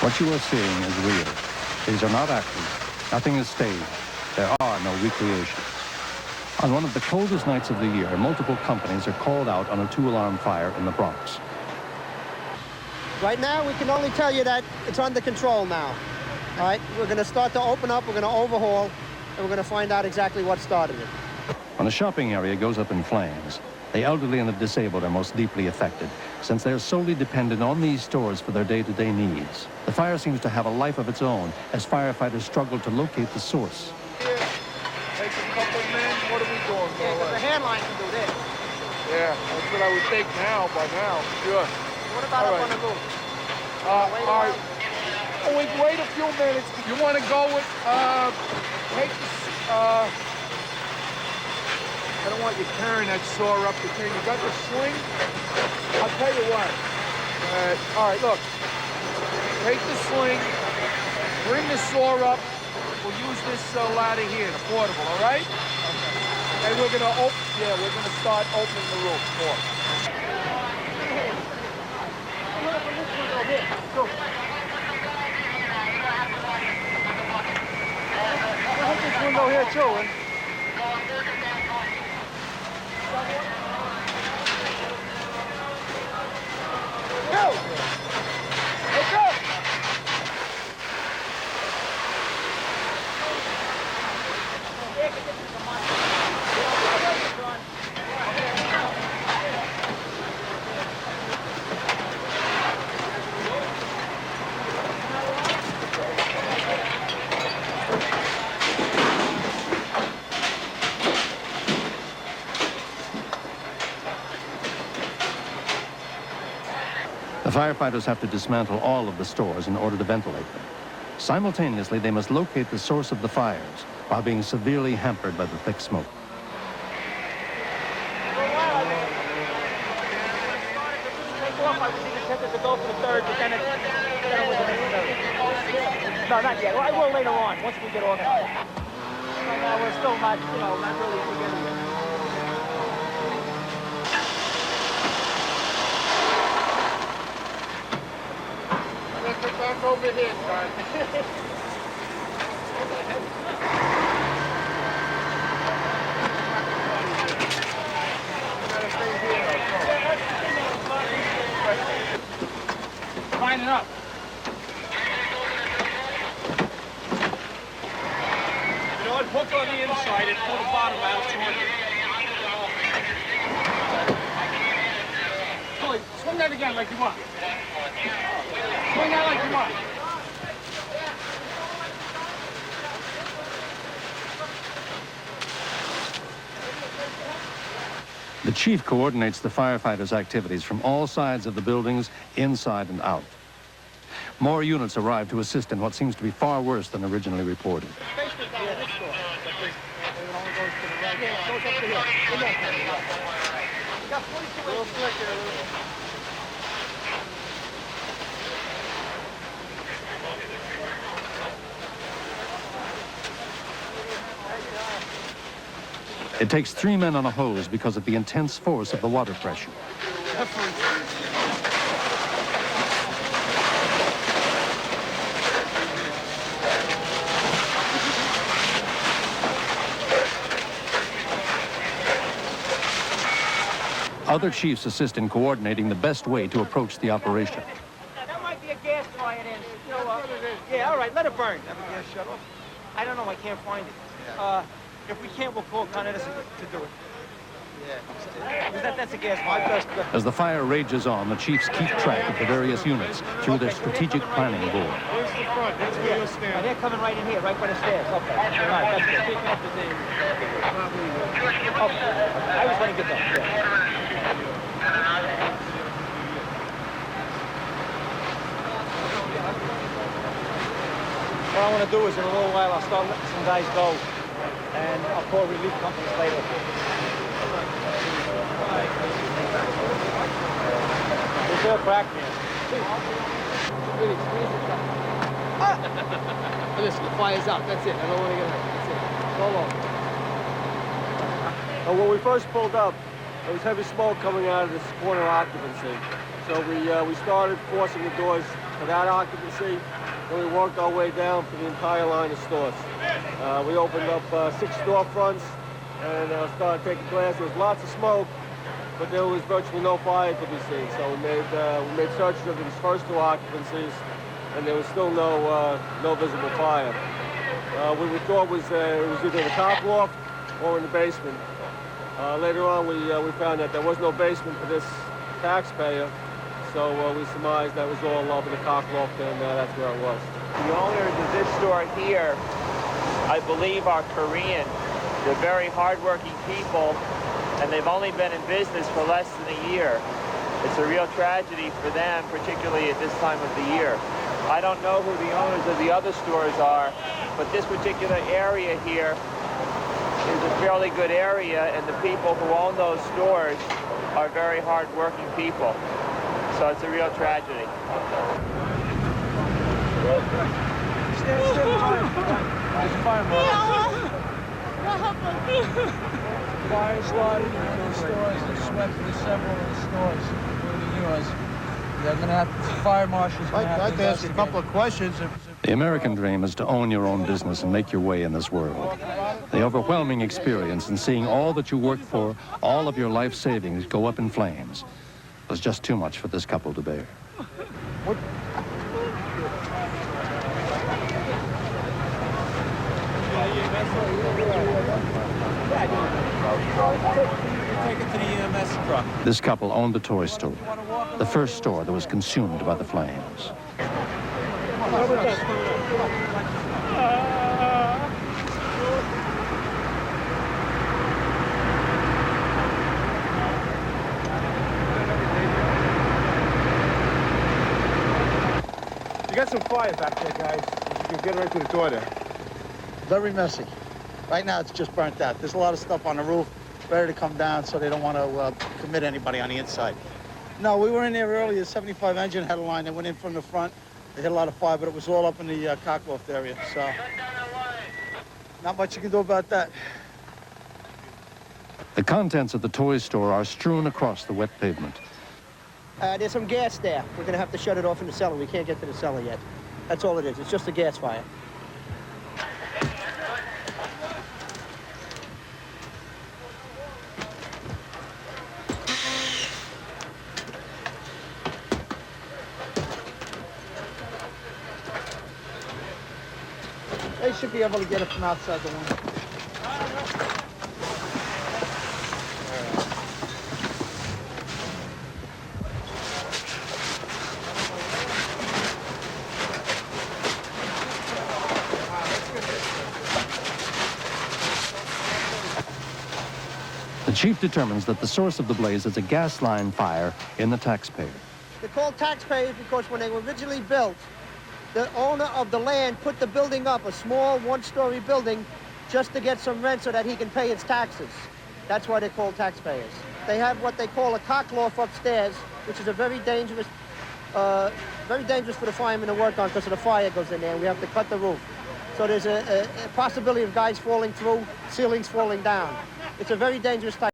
What you are seeing is real. These are not actors. Nothing is staged. There are no recreations. On one of the coldest nights of the year, multiple companies are called out on a 2-alarm fire in the Bronx. Right now, we can only tell you that it's under control now. All right, we're going to start to open up, we're going to overhaul, and we're going to find out exactly what started it. When a shopping area goes up in flames, the elderly and the disabled are most deeply affected, since they're solely dependent on these stores for their day-to-day needs. The fire seems to have a life of its own as firefighters struggle to locate the source. Take a couple men, what are we doing? Yeah, because the hand line can do this. Yeah, that's what I would think now, by now, sure. What about up on the roof? All right. Oh, wait a few minutes. You want to go with, take the, I don't want you carrying that saw up the thing. You got the sling? I'll tell you what. All right, look. Take the sling, bring the saw up. We'll use this ladder here, the portable, all right? Okay. And we're going to we're going to start opening the roof. I'll hit this window here, too, and go! Let's go! The firefighters have to dismantle all of the stores in order to ventilate them. Simultaneously, they must locate the source of the fires while being severely hampered by the thick smoke. No, not yet. Well, I will later on, once we get organized. Right now, we're still not, not really beginning it. Back over here, son. Line it up. You know what? Hook on the inside and pull the bottom out towards you. Billy, swing that again like you want. Swing that like you want. The chief coordinates the firefighters' activities from all sides of the buildings, inside and out. More units arrive to assist in what seems to be far worse than originally reported. It takes 3 men on a hose because of the intense force of the water pressure. Other chiefs assist in coordinating the best way to approach the operation. Now, that might be a gas flying in. Yeah, all right, let it burn. I don't know, I can't find it. If we can't, we'll call Con Edison to do it. Yeah. That's a gas fire. As the fire rages on, the chiefs keep track of the various units through their strategic planning board. Where's the front? That's where you'll stand. They're coming right in here, right by the stairs. Okay. All right, that's good. I was going to get that. Yeah. What I want to do is, in a little while, I'll start letting some guys go, and I'll call relief companies later. Is there a crack, man? Listen, the fire's out. That's it. I don't want to get hurt. That's it. Hold on. When we first pulled up, there was heavy smoke coming out of this corner occupancy. So we started forcing the doors for that occupancy. Then we worked our way down for the entire line of stores. We opened up 6 storefronts and started taking glass. There was lots of smoke, but there was virtually no fire to be seen. So we made searches of these first 2 occupancies, and there was still no visible fire. What we thought was it was either the top loft or in the basement. Later on, we found that there was no basement for this Taxpayer, so we surmised that was all up in the cock loft, and that's where it was. The owners of this store here, I believe, are Korean. They're very hardworking people, and they've only been in business for less than a year. It's a real tragedy for them, particularly at this time of the year. I don't know who the owners of the other stores are, but this particular area here is a fairly good area, and the people who own those stores are very hard-working people. So it's a real tragedy. Fire started in those stores and swept through several of the stores, including yours. They're going to have the fire marshals. I'd like to ask you a couple of questions. The American dream is to own your own business and make your way in this world. The overwhelming experience in seeing all that you worked for, all of your life savings, go up in flames was just too much for this couple to bear. What? Take it to the EMS truck. This couple owned a toy store, the first store that was consumed by the flames. You got some fire back there, guys. You can get right to the door there. Very messy. Right now, it's just burnt out. There's a lot of stuff on the roof, ready to come down, so they don't want to commit anybody on the inside. No, we were in there earlier. 75 engine had a line that went in from the front. They hit a lot of fire, but it was all up in the cockloft area, so not much you can do about that. The contents of the toy store are strewn across the wet pavement. There's some gas there. We're going to have to shut it off in the cellar. We can't get to the cellar yet. That's all it is. It's just a gas fire. They should be able to get it from outside the window. The chief determines that the source of the blaze is a gas line fire in the Taxpayer. They're called taxpayers because when they were originally built, the owner of the land put the building up, a small one-story building, just to get some rent so that he can pay his taxes. That's why they're called taxpayers. They have what they call a cockloft upstairs, which is a very dangerous for the firemen to work on because of the fire goes in there, and we have to cut the roof. So there's a possibility of guys falling through, ceilings falling down. It's a very dangerous type.